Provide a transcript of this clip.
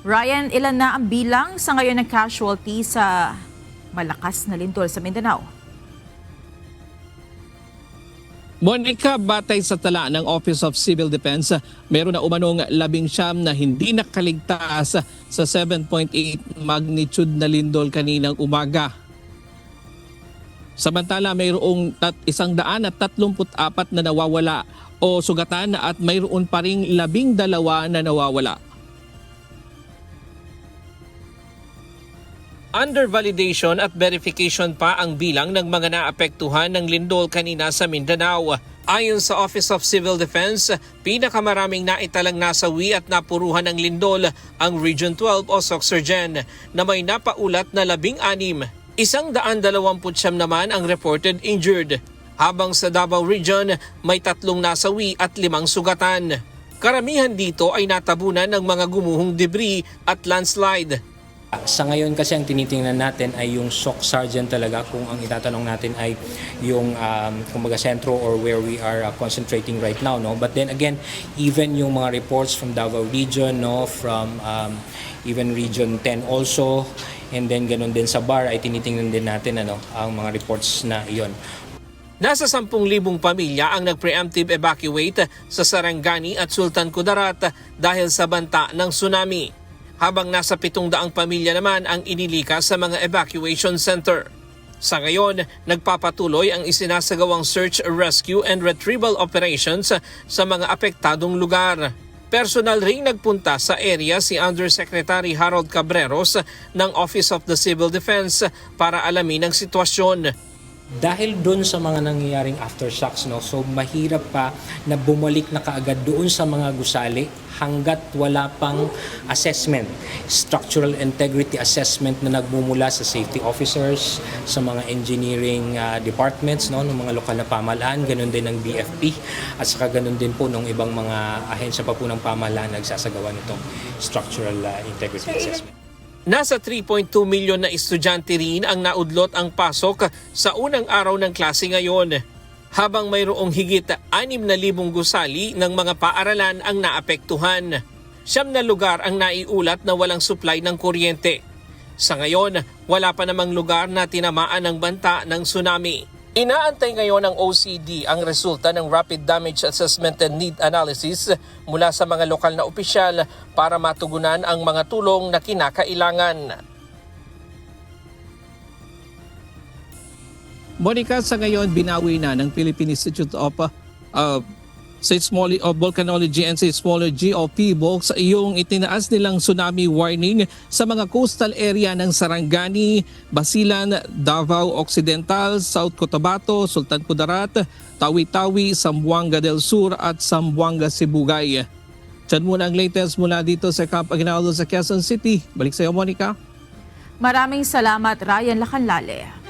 Ryan, ilan na ang bilang sa ngayon ng casualty sa malakas na lindol sa Mindanao? Monica, batay sa tala ng Office of Civil Defense, meron na umanong 19 na hindi nakaligtas sa 7.8 magnitude na lindol kaninang umaga. Samantala, mayroong 134 na nawawala o sugatan at mayroon pa ring 12 na nawawala. Under validation at verification pa ang bilang ng mga naapektuhan ng lindol kanina sa Mindanao. Ayon sa Office of Civil Defense, pinakamaraming naitalang nasawi at napuruhan ng lindol ang Region 12 o Sorsogon na may napaulat na 16. 129 naman ang reported injured, habang sa Davao Region may 3 nasawi at 5 sugatan. Karamihan dito ay natabunan ng mga gumuhong debris at landslide. Sa ngayon kasi ang tinitingnan natin ay yung shock sergeant talaga, kung ang itatanong natin ay yung kumbaga sentro or where we are concentrating right now, no. But then again, even yung mga reports from Davao Region, no, from even Region 10 also, and then ganun din sa BAR ay tinitingnan din natin ang mga reports na iyon. Nasa 10,000 pamilya ang nag-preemptive evacuate sa Sarangani at Sultan Kudarat dahil sa banta ng tsunami, habang nasa 700 pamilya naman ang inilikas sa mga evacuation center. Sa ngayon, nagpapatuloy ang isinasagawang search, rescue and retrieval operations sa mga apektadong lugar. Personal ring nagpunta sa area si Undersecretary Harold Cabreros ng Office of the Civil Defense para alamin ang sitwasyon. Dahil doon sa mga nangyayaring aftershocks, no, so mahirap pa na bumalik na kaagad doon sa mga gusali hanggat wala pang assessment, structural integrity assessment na nagmumula sa safety officers, sa mga engineering departments, no, ng mga lokal na pamahalaan, ganun din ng BFP, at saka ganun din po ng ibang mga ahensya pa po ng pamahalaan na nagsasagawa nitong structural integrity assessment. Nasa 3.2 milyon na estudyante rin ang naudlot ang pasok sa unang araw ng klase ngayon, habang mayroong higit 6,000 gusali ng mga paaralan ang naapektuhan. 9 na lugar ang naiulat na walang supply ng kuryente. Sa ngayon, wala pa namang lugar na tinamaan ng banta ng tsunami. Inaantay ngayon ng OCD ang resulta ng Rapid Damage Assessment and Need Analysis mula sa mga lokal na opisyal para matugunan ang mga tulong na kinakailangan. Monica, sa ngayon binawi na ng Philippine Institute of Volcanology and Seismology o PVOLCS yung itinaas nilang tsunami warning sa mga coastal area ng Sarangani, Basilan, Davao Occidental, South Cotabato, Sultan Kudarat, Tawi-Tawi, Zamboanga del Sur at Zamboanga Sibugay. Diyan muna ang latest mula dito sa Camp Aguinaldo sa Quezon City. Balik sa iyo, Monica. Maraming salamat, Ryan Lacanlale.